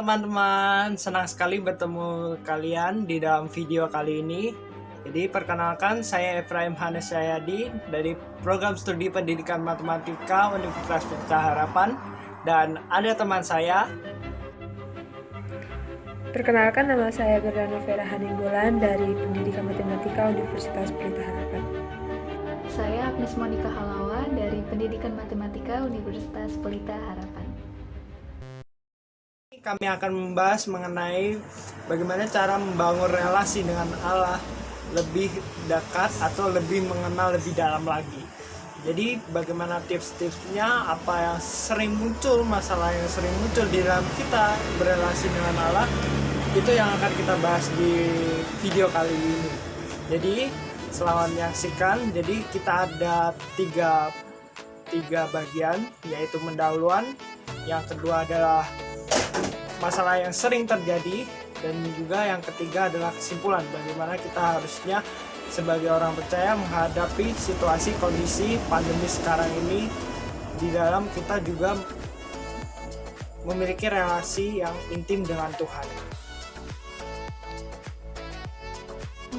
teman-teman, senang sekali bertemu kalian di dalam video kali ini. Jadi perkenalkan, saya Efraim Hanes Syayadi dari Program Studi Pendidikan Matematika Universitas Pelita Harapan. Dan ada teman saya. Perkenalkan, nama saya Berdana Vera Haninggolan dari Pendidikan Matematika Universitas Pelita Harapan. Saya Agnes Monika Halawan dari Pendidikan Matematika Universitas Pelita Harapan. Kami akan membahas mengenai bagaimana cara membangun relasi dengan Allah lebih dekat atau lebih mengenal lebih dalam lagi. Jadi bagaimana tips-tipsnya, apa yang sering muncul, masalah yang sering muncul di dalam kita berrelasi dengan Allah, itu yang akan kita bahas di video kali ini. Jadi selamat menyaksikan. Jadi kita ada tiga bagian, yaitu pendahuluan, yang kedua adalah masalah yang sering terjadi, dan juga yang ketiga adalah kesimpulan bagaimana kita harusnya sebagai orang percaya menghadapi situasi kondisi pandemi sekarang ini, di dalam kita juga memiliki relasi yang intim dengan Tuhan.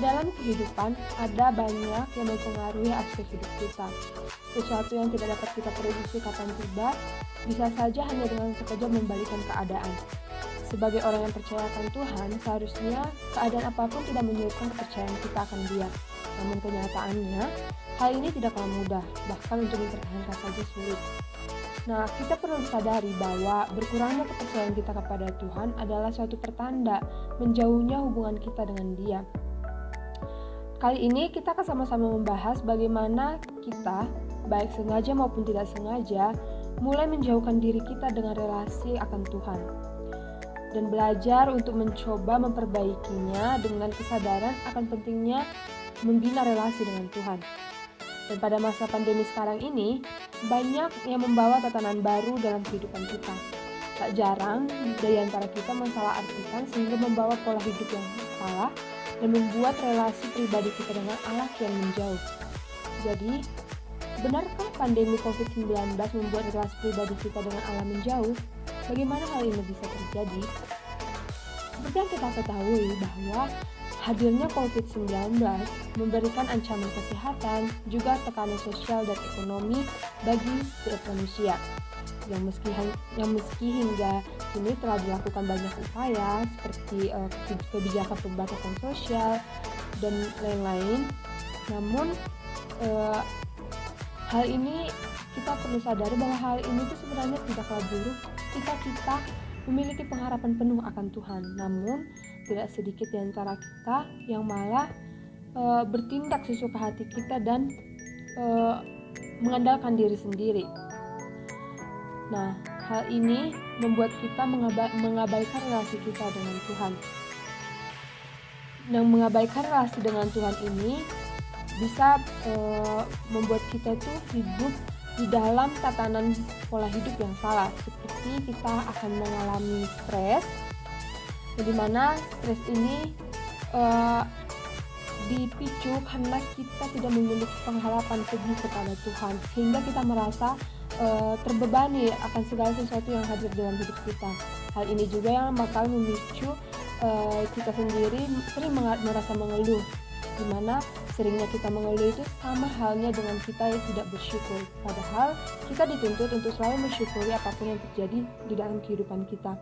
Dalam kehidupan, ada banyak yang mempengaruhi aspek hidup kita. Sesuatu yang tidak dapat kita prediksi kapan tiba, bisa saja hanya dengan sekejap membalikkan keadaan. Sebagai orang yang percaya akan Tuhan, seharusnya keadaan apapun tidak menyurutkan kepercayaan kita akan Dia. Namun kenyataannya, hal ini tidak kalah mudah, bahkan untuk mempertahankan saja sulit. Nah, kita perlu sadari bahwa berkurangnya kepercayaan kita kepada Tuhan adalah suatu pertanda menjauhnya hubungan kita dengan Dia. Kali ini kita akan sama-sama membahas bagaimana kita, baik sengaja maupun tidak sengaja, mulai menjauhkan diri kita dengan relasi akan Tuhan, dan belajar untuk mencoba memperbaikinya dengan kesadaran akan pentingnya membina relasi dengan Tuhan. Dan pada masa pandemi sekarang ini, banyak yang membawa tatanan baru dalam kehidupan kita. Tak jarang dari antara kita mensalah-artikan sehingga membawa pola hidup yang salah dan membuat relasi pribadi kita dengan Allah kian menjauh. Jadi, benarkah pandemi COVID-19 membuat relasi pribadi kita dengan Allah menjauh? Bagaimana hal ini bisa terjadi? Seperti yang kita ketahui bahwa hadirnya COVID-19 memberikan ancaman kesehatan, juga tekanan sosial dan ekonomi bagi setiap manusia. Yang meski hingga kini telah dilakukan banyak upaya seperti kebijakan pembatasan sosial dan lain-lain, namun hal ini kita perlu sadari bahwa hal ini itu sebenarnya tidaklah buruk jika kita memiliki pengharapan penuh akan Tuhan. Namun tidak sedikit di antara kita yang malah bertindak sesuka hati kita dan mengandalkan diri sendiri. Nah, hal ini membuat kita mengabaikan relasi kita dengan Tuhan. Yang mengabaikan relasi dengan Tuhan ini bisa membuat kita tuh hidup di dalam tatanan pola hidup yang salah, seperti kita akan mengalami stres, di mana stres ini dipicu karena kita tidak memiliki pengharapan teguh kepada Tuhan, sehingga kita merasa terbebani akan segala sesuatu yang hadir dalam hidup kita. Hal ini juga yang bakal memicu kita sendiri sering merasa mengeluh, di mana seringnya kita mengeluh itu sama halnya dengan kita yang tidak bersyukur. Padahal kita dituntut untuk selalu mensyukuri apapun yang terjadi di dalam kehidupan kita.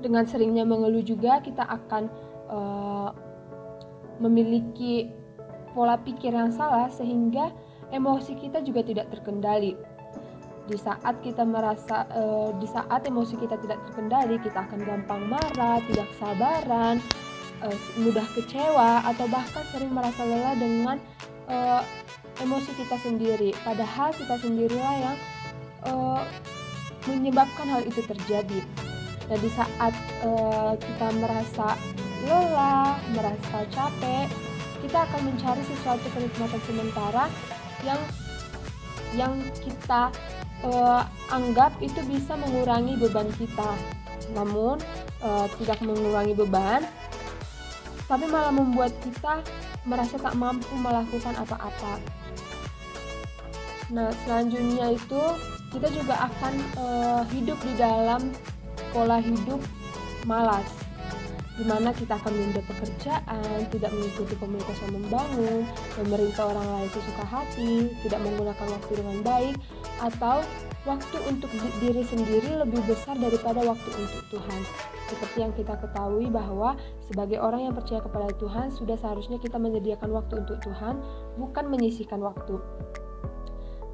Dengan seringnya mengeluh juga kita akan memiliki pola pikir yang salah, sehingga emosi kita juga tidak terkendali. Di saat emosi kita tidak terkendali, kita akan gampang marah, tidak sabaran, mudah kecewa, atau bahkan sering merasa lelah dengan emosi kita sendiri. Padahal kita sendirilah yang menyebabkan hal itu terjadi. Dan di saat kita merasa lelah, merasa capek, kita akan mencari sesuatu kenikmatan sementara yang kita anggap itu bisa mengurangi beban kita. Namun tidak mengurangi beban, tapi malah membuat kita merasa tak mampu melakukan apa-apa. Nah, selanjutnya itu kita juga akan hidup di dalam pola hidup malas, di mana kita akan menunda pekerjaan, tidak mengikuti komunitas yang membangun, memerintah orang lain sesuka hati, tidak menggunakan waktu dengan baik, atau waktu untuk diri sendiri lebih besar daripada waktu untuk Tuhan. Seperti yang kita ketahui bahwa sebagai orang yang percaya kepada Tuhan, sudah seharusnya kita menyediakan waktu untuk Tuhan, bukan menyisihkan waktu.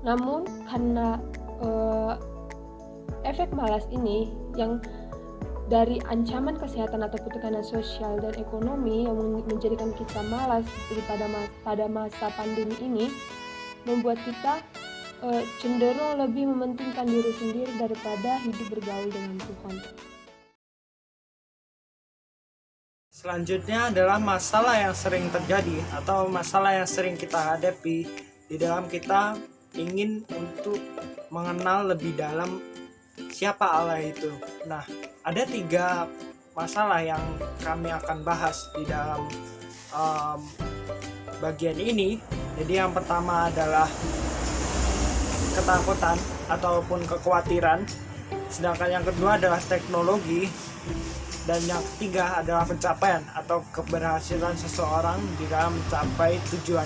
Namun karena efek malas ini yang dari ancaman kesehatan ataupun tekanan sosial dan ekonomi yang menjadikan kita malas pada masa pandemi ini, membuat kita cenderung lebih mementingkan diri sendiri daripada hidup bergaul dengan Tuhan. Selanjutnya adalah masalah yang sering terjadi atau masalah yang sering kita hadapi di dalam kita ingin untuk mengenal lebih dalam siapa Allah itu. Nah, ada 3 masalah yang kami akan bahas di dalam bagian ini. Jadi yang pertama adalah ketakutan ataupun kekhawatiran, sedangkan yang kedua adalah teknologi, dan yang ketiga adalah pencapaian atau keberhasilan seseorang di dalam mencapai tujuan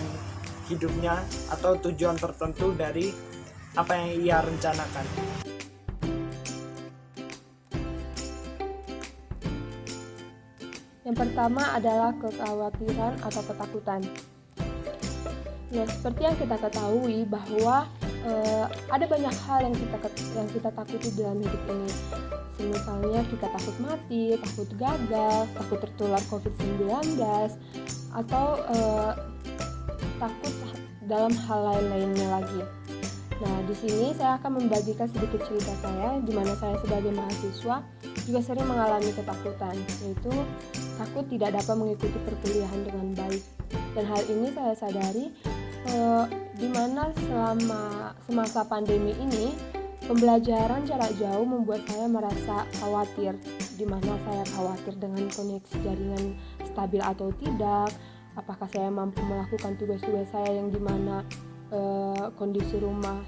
hidupnya atau tujuan tertentu dari apa yang ia rencanakan. Yang pertama adalah kekhawatiran atau ketakutan. Nah, seperti yang kita ketahui bahwa ada banyak hal yang kita takuti dalam hidup ini. Misalnya kita takut mati, takut gagal, takut tertular COVID-19, atau takut dalam hal lain-lainnya lagi. Nah, di sini saya akan membagikan sedikit cerita saya, di mana saya sebagai mahasiswa juga sering mengalami ketakutan, yaitu takut tidak dapat mengikuti perkuliahan dengan baik. Dan hal ini saya sadari di mana selama semasa pandemi ini, pembelajaran jarak jauh membuat saya merasa khawatir, di mana saya khawatir dengan koneksi jaringan stabil atau tidak, apakah saya mampu melakukan tugas-tugas saya yang di mana kondisi rumah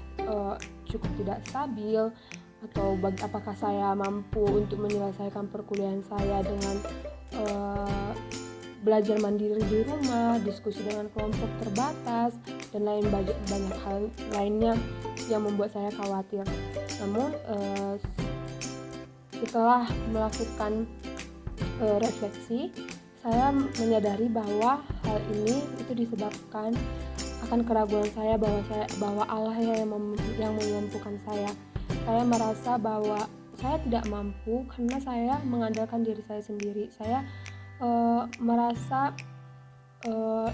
cukup tidak stabil, atau apakah saya mampu untuk menyelesaikan perkuliahan saya dengan belajar mandiri di rumah, diskusi dengan kelompok terbatas, dan banyak hal lainnya yang membuat saya khawatir. Namun setelah melakukan refleksi, saya menyadari bahwa hal ini itu disebabkan akan keraguan saya bahwa Allah yang memampukan saya. Saya merasa bahwa saya tidak mampu karena saya mengandalkan diri saya sendiri. Saya merasa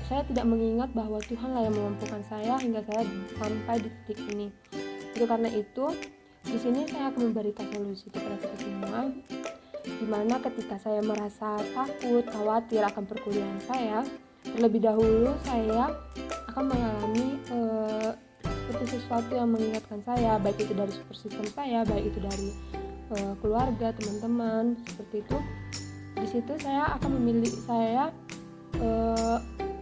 saya tidak mengingat bahwa Tuhanlah yang memampukan saya hingga saya sampai di titik ini. Itu karena itu di sini saya akan memberikan solusi kepada kita semua, di mana ketika saya merasa takut, khawatir akan perkuliahan saya, terlebih dahulu saya akan mengalami seperti sesuatu yang mengingatkan saya, baik itu dari support system saya, baik itu dari keluarga, teman-teman, seperti itu. Di situ saya akan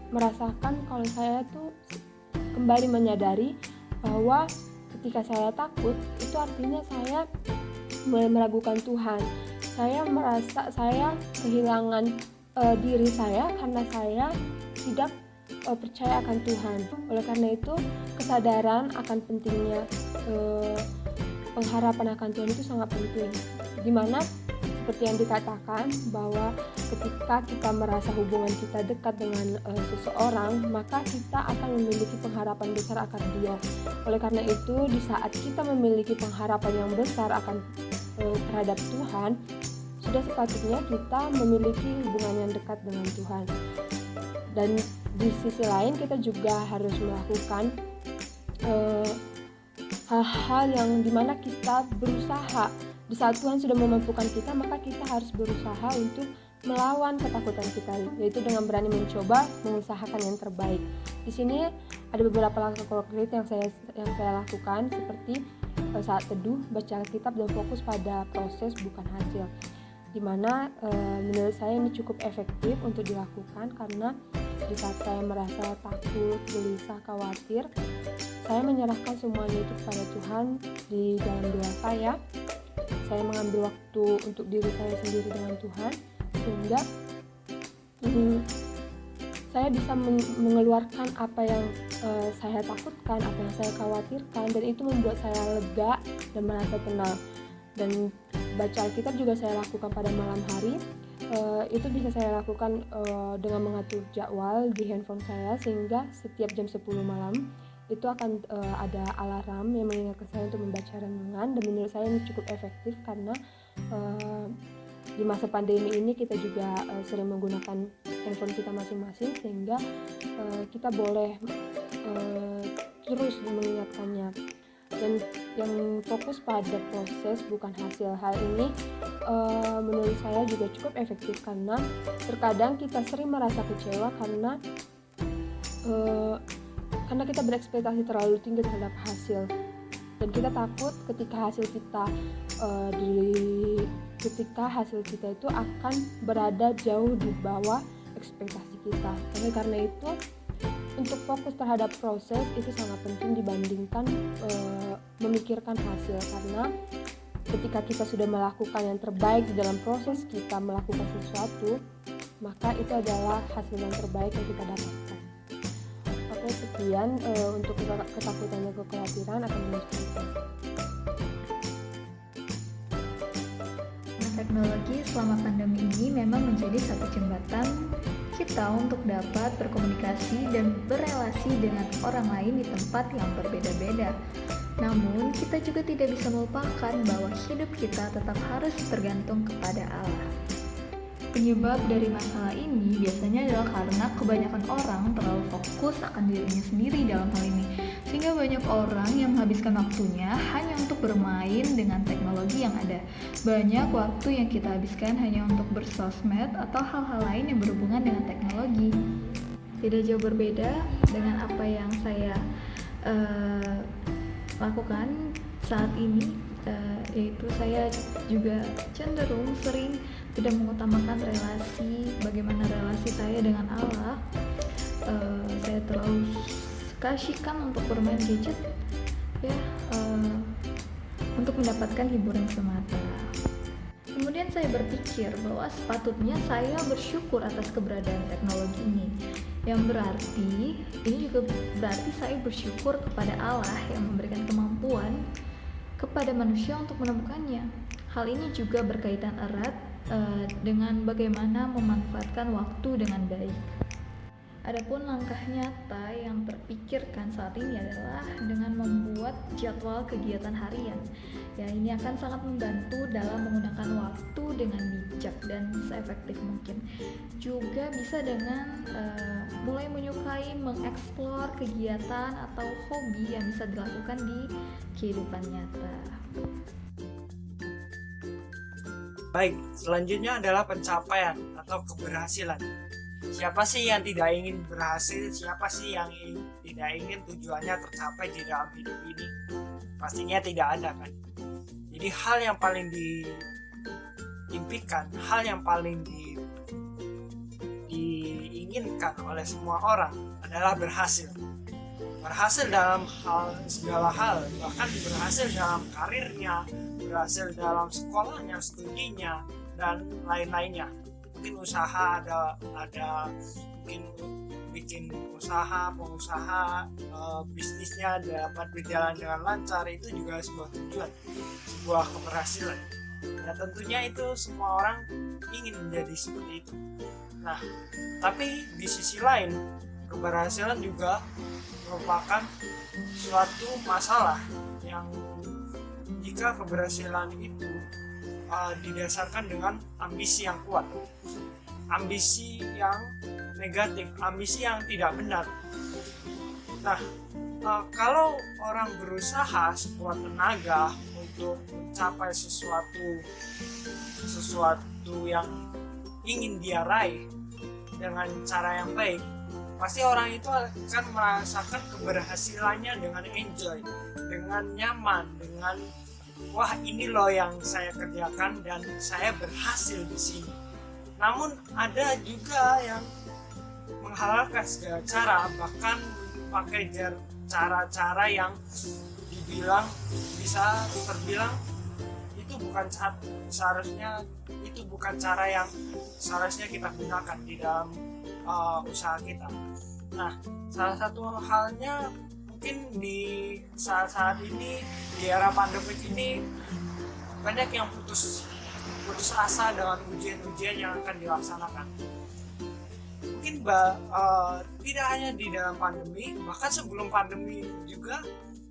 merasakan kalau saya tuh kembali menyadari bahwa ketika saya takut, itu artinya saya mulai meragukan Tuhan. Saya merasa saya kehilangan diri saya karena saya tidak percaya akan Tuhan. Oleh karena itu, kesadaran akan pentingnya pengharapan akan Tuhan itu sangat penting. Dimana seperti yang dikatakan bahwa ketika kita merasa hubungan kita dekat dengan seseorang, maka kita akan memiliki pengharapan besar akan dia. Oleh karena itu, di saat kita memiliki pengharapan yang besar akan terhadap Tuhan, sudah sepatutnya kita memiliki hubungan yang dekat dengan Tuhan. Dan di sisi lain kita juga harus melakukan hal-hal yang dimana kita berusaha. Di saat Tuhan sudah memampukan kita, maka kita harus berusaha untuk melawan ketakutan kita, yaitu dengan berani mencoba mengusahakan yang terbaik. Di sini ada beberapa langkah konkret yang saya lakukan, seperti saat teduh, baca Alkitab, dan fokus pada proses bukan hasil. Dimana menurut saya ini cukup efektif untuk dilakukan, karena di saat saya merasa takut, gelisah, khawatir, saya menyerahkan semuanya itu kepada Tuhan di dalam doa saya. saya mengambil waktu untuk diri saya sendiri dengan Tuhan, sehingga saya bisa mengeluarkan apa yang saya takutkan, apa yang saya khawatirkan, dan itu membuat saya lega dan merasa tenang. Dan baca Alkitab juga saya lakukan pada malam hari. Itu bisa saya lakukan dengan mengatur jadwal di handphone saya, sehingga setiap jam 10 malam itu akan ada alarm yang mengingatkan saya untuk membaca renungan. Dan menurut saya ini cukup efektif karena di masa pandemi ini kita juga sering menggunakan handphone kita masing-masing, sehingga kita boleh terus mengingatkannya. Dan yang fokus pada proses bukan hasil. Hal ini menurut saya juga cukup efektif karena terkadang kita sering merasa kecewa karena kita berekspektasi terlalu tinggi terhadap hasil, dan kita takut ketika hasil kita itu akan berada jauh di bawah ekspektasi kita. Karena itu untuk fokus terhadap proses itu sangat penting dibandingkan memikirkan hasil, karena ketika kita sudah melakukan yang terbaik di dalam proses kita melakukan sesuatu, maka itu adalah hasil yang terbaik yang kita dapatkan. Oke, sekian untuk ketakutan dan kekhawatiran akan melanjutkan. Teknologi selama pandemi ini memang menjadi satu jembatan kita untuk dapat berkomunikasi dan berelasi dengan orang lain di tempat yang berbeda-beda. Namun, kita juga tidak bisa melupakan bahwa hidup kita tetap harus tergantung kepada Allah. Penyebab dari masalah ini biasanya adalah karena kebanyakan orang terlalu fokus akan dirinya sendiri dalam hal ini, sehingga banyak orang yang menghabiskan waktunya hanya untuk bermain dengan teknologi yang ada. Banyak waktu yang kita habiskan hanya untuk bersosmed atau hal-hal lain yang berhubungan dengan teknologi. Tidak jauh berbeda dengan apa yang saya lakukan saat ini, yaitu saya juga cenderung sering tidak mengutamakan bagaimana relasi saya dengan Allah. Saya terlalu kasihkan untuk bermain gadget, untuk mendapatkan hiburan semata. Kemudian saya berpikir bahwa sepatutnya saya bersyukur atas keberadaan teknologi ini. Yang berarti, ini juga berarti saya bersyukur kepada Allah yang memberikan kemampuan kepada manusia untuk menemukannya. Hal ini juga berkaitan erat dengan bagaimana memanfaatkan waktu dengan baik. Adapun langkah nyata yang terpikirkan saat ini adalah dengan membuat jadwal kegiatan harian. Ya, ini akan sangat membantu dalam menggunakan waktu dengan bijak dan seefektif mungkin. Juga bisa dengan mulai menyukai mengeksplor kegiatan atau hobi yang bisa dilakukan di kehidupan nyata. Baik, selanjutnya adalah pencapaian atau keberhasilan. Siapa sih yang tidak ingin berhasil? Siapa sih yang tidak ingin tujuannya tercapai di dalam hidup ini? Pastinya tidak ada, kan? Jadi hal yang paling diimpikan, hal yang paling diinginkan oleh semua orang adalah berhasil. Berhasil dalam segala hal, bahkan berhasil dalam karirnya, berhasil dalam sekolahnya, studinya, dan lain-lainnya. Mungkin usaha ada mungkin bikin pengusaha bisnisnya dapat berjalan dengan lancar, itu juga sebuah tujuan, sebuah keberhasilan. Ya tentunya itu semua orang ingin menjadi seperti itu. Nah, tapi di sisi lain keberhasilan juga merupakan suatu masalah yang jika keberhasilan itu didasarkan dengan ambisi yang kuat, ambisi yang negatif, ambisi yang tidak benar. Nah, kalau orang berusaha sekuat tenaga untuk mencapai sesuatu yang ingin dia raih dengan cara yang baik, pasti orang itu akan merasakan keberhasilannya dengan enjoy, dengan nyaman, dengan wah ini loh yang saya kerjakan dan saya berhasil di sini. Namun ada juga yang menghalalkan segala cara, bahkan pakai cara-cara yang bisa terbilang seharusnya itu bukan cara yang seharusnya kita gunakan di dalam usaha kita. Nah, salah satu halnya mungkin di saat ini, di era pandemik ini, banyak yang putus asa dengan ujian-ujian yang akan dilaksanakan. Mungkin tidak hanya di dalam pandemi, bahkan sebelum pandemi juga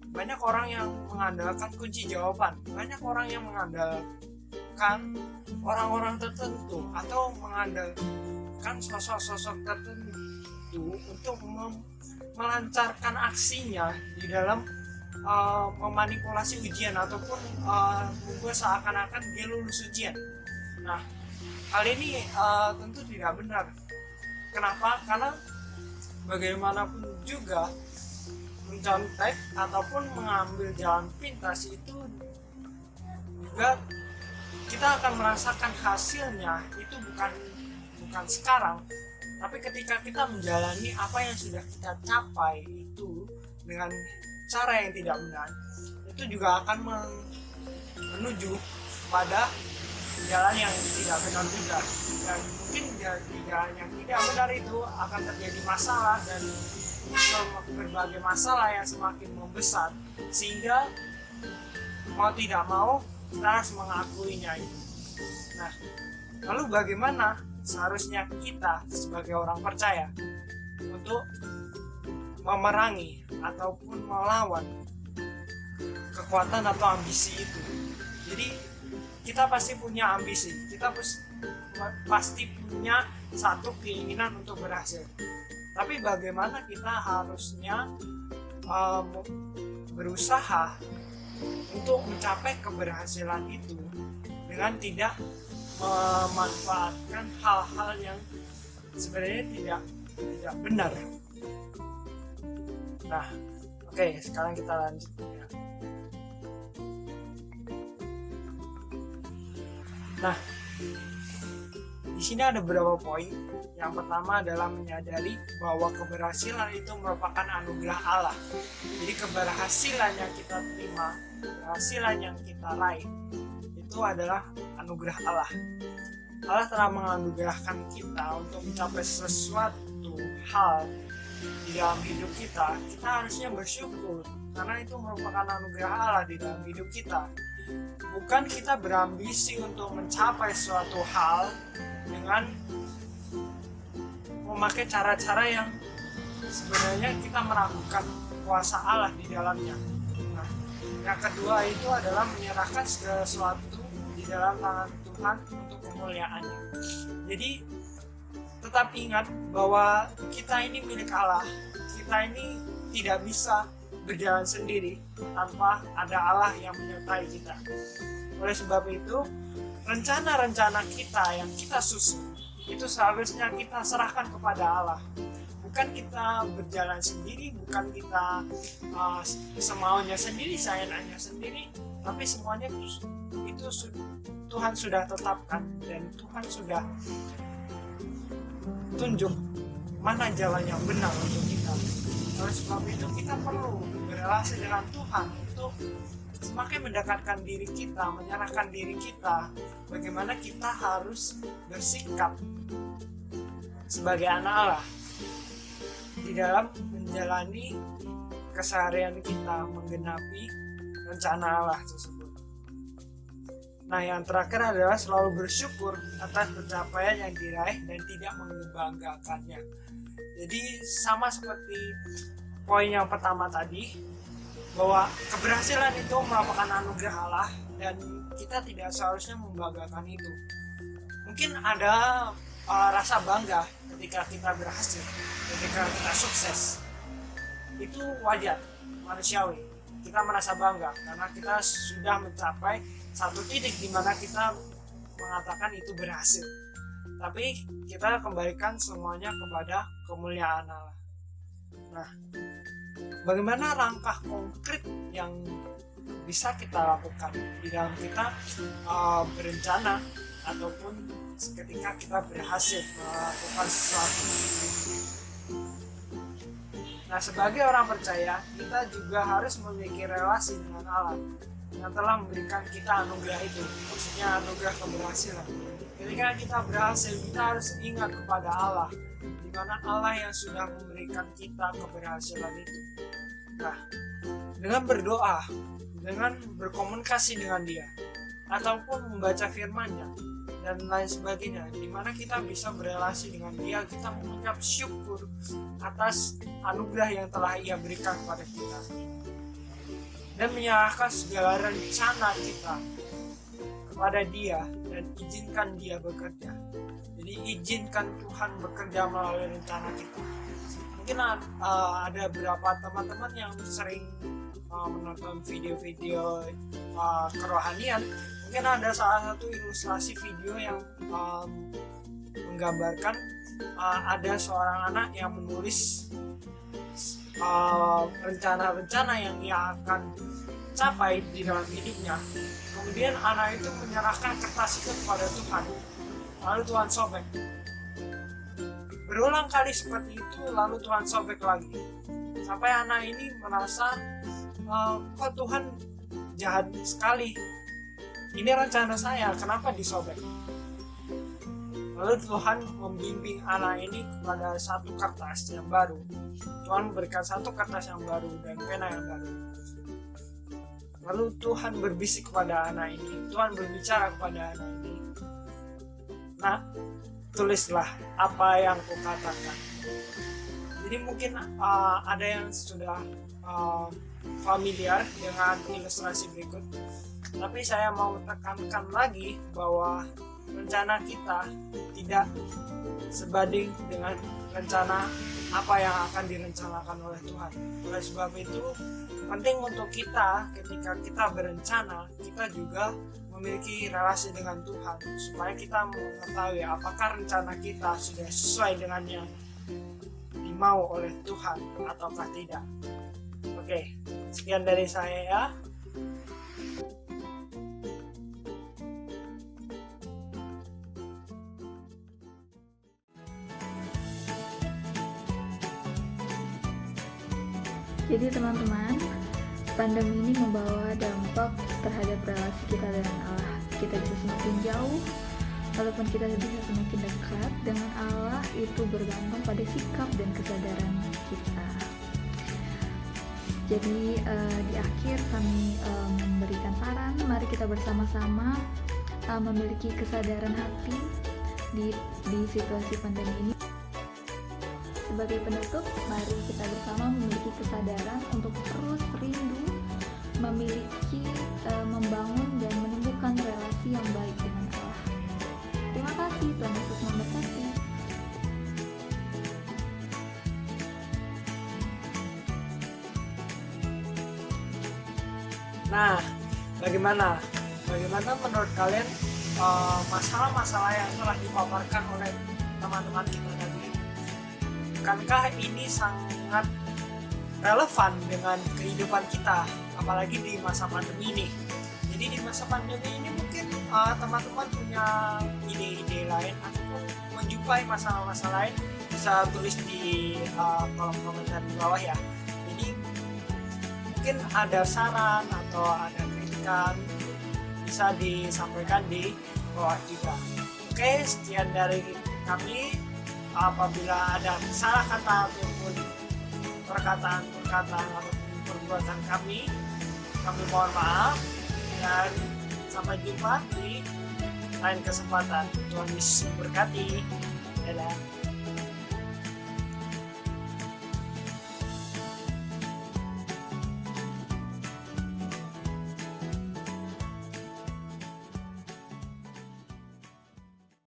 banyak orang yang mengandalkan kunci jawaban, banyak orang yang mengandalkan orang-orang tertentu atau mengandalkan sosok-sosok tertentu untuk melancarkan aksinya di dalam memanipulasi ujian ataupun membuat seakan-akan dia lulus ujian. Nah, hal ini tentu tidak benar. Kenapa? Karena bagaimanapun juga mencontek ataupun mengambil jalan pintas itu juga kita akan merasakan hasilnya itu bukan sekarang, tapi ketika kita menjalani apa yang sudah kita capai itu dengan cara yang tidak benar, itu juga akan menuju pada jalan yang tidak benar juga. Dan mungkin di jalan yang tidak benar itu akan terjadi masalah dan berbagai masalah yang semakin membesar, sehingga mau tidak mau kita harus mengakuinya itu. Nah, lalu bagaimana seharusnya kita sebagai orang percaya untuk memerangi ataupun melawan kekuatan atau ambisi itu? Jadi kita pasti punya ambisi, kita pasti punya satu keinginan untuk berhasil. Tapi bagaimana kita harusnya berusaha untuk mencapai keberhasilan itu dengan tidak memanfaatkan hal-hal yang sebenarnya tidak benar. Nah, oke, sekarang kita lanjut. Nah, di sini ada beberapa poin. Yang pertama adalah menyadari bahwa keberhasilan itu merupakan anugerah Allah. Jadi keberhasilan yang kita terima, keberhasilan yang kita raih, itu adalah anugerah Allah. Allah telah menganugerahkan kita untuk mencapai sesuatu hal di dalam hidup kita. Kita harusnya bersyukur, karena itu merupakan anugerah Allah di dalam hidup kita. Bukan kita berambisi untuk mencapai suatu hal dengan memakai cara-cara yang sebenarnya kita meragukan kuasa Allah di dalamnya. Nah, yang kedua itu adalah menyerahkan sesuatu di dalam tangan Tuhan untuk kemuliaannya. Jadi tetap ingat bahwa kita ini milik Allah. Kita ini tidak bisa berjalan sendiri tanpa ada Allah yang menyertai kita. Oleh sebab itu, rencana-rencana kita yang kita susun itu seharusnya kita serahkan kepada Allah. Bukan kita berjalan sendiri, bukan kita semaunya sendiri, sayangannya sendiri, tapi semuanya itu Tuhan sudah tetapkan dan Tuhan sudah tunjuk mana jalan yang benar untuk kita. Oleh sebab itu kita perlu berrelasi dengan Tuhan untuk semakin mendekatkan diri kita, menyerahkan diri kita, bagaimana kita harus bersikap sebagai anak Allah di dalam menjalani keseharian kita, menggenapi rencana Allah tersebut. Nah, yang terakhir adalah selalu bersyukur atas pencapaian yang diraih dan tidak membanggakannya. Jadi sama seperti poin yang pertama tadi, bahwa keberhasilan itu merupakan anugerah Allah dan kita tidak seharusnya membanggakan itu. Mungkin ada rasa bangga ketika kita berhasil, ketika kita sukses. Itu wajar, manusiawi. Kita merasa bangga karena kita sudah mencapai satu titik di mana kita mengatakan itu berhasil. Tapi kita kembalikan semuanya kepada kemuliaan Allah. Nah, bagaimana langkah konkret yang bisa kita lakukan di dalam kita berencana ataupun ketika kita berhasil melakukan sesuatu? Nah, sebagai orang percaya, kita juga harus memiliki relasi dengan Allah. yang telah memberikan kita anugerah itu, maksudnya anugerah keberhasilan. Ketika kita berhasil, kita harus ingat kepada Allah, di mana Allah yang sudah memberikan kita keberhasilan itu. Nah, dengan berdoa, dengan berkomunikasi dengan Dia, ataupun membaca firman-Nya dan lain sebagainya, di mana kita bisa berelasi dengan Dia, kita mengucap syukur atas anugerah yang telah Ia berikan kepada kita, dan menyerahkan segala rencana kita kepada Dia dan izinkan Dia bekerja. Jadi izinkan Tuhan bekerja melalui rencana kita. Mungkin ada beberapa teman-teman yang sering menonton video-video kerohanian. Mungkin ada salah satu ilustrasi video yang menggambarkan ada seorang anak yang menulis rencana-rencana yang ia akan capai di dalam hidupnya. Kemudian anak itu menyerahkan kertas itu kepada Tuhan, lalu Tuhan sobek. Berulang kali seperti itu, lalu Tuhan sobek lagi, sampai anak ini merasa kok Tuhan jahat sekali, ini rencana saya, kenapa disobek? Lalu Tuhan membimbing anak ini kepada satu kertas yang baru. Tuhan berikan satu kertas yang baru dan pena yang baru. Lalu Tuhan berbisik kepada anak ini. Tuhan berbicara kepada anak ini. Nah, tulislah apa yang kukatakan. Jadi mungkin ada yang sudah familiar dengan ilustrasi berikut. Tapi saya mau tekankan lagi bahwa rencana kita tidak sebanding dengan rencana apa yang akan direncanakan oleh Tuhan. Oleh sebab itu, penting untuk kita ketika kita berencana, kita juga memiliki relasi dengan Tuhan, supaya kita mengetahui apakah rencana kita sudah sesuai dengan yang dimau oleh Tuhan ataukah tidak. Oke, sekian dari saya ya. Jadi teman-teman, pandemi ini membawa dampak terhadap relasi kita dengan Allah. Kita bisa semakin jauh, walaupun kita bisa semakin dekat dengan Allah, itu bergantung pada sikap dan kesadaran kita. Jadi di akhir kami memberikan saran, mari kita bersama-sama memiliki kesadaran hati di situasi pandemi ini. Sebagai penutup, mari kita bersama memiliki kesadaran untuk terus rindu, memiliki, membangun dan menumbuhkan relasi yang baik dengan Allah. Terima kasih, Tuhan Yesus memberkati. Nah, bagaimana menurut kalian masalah-masalah yang telah dipaparkan oleh teman-teman kita tadi? Bukankah ini sangat relevan dengan kehidupan kita, apalagi di masa pandemi ini? Jadi di masa pandemi ini mungkin teman-teman punya ide-ide lain ataupun menjumpai masalah-masalah lain, bisa tulis di kolom komentar di bawah ya. Jadi mungkin ada saran atau ada kritikan, bisa disampaikan di bawah juga. Oke, sekian dari kami. Apabila ada salah kata ataupun perkataan-perkataan atau perbuatan kami mohon maaf, dan sampai jumpa di lain kesempatan. Tuhan Yesus memberkati. Dadah.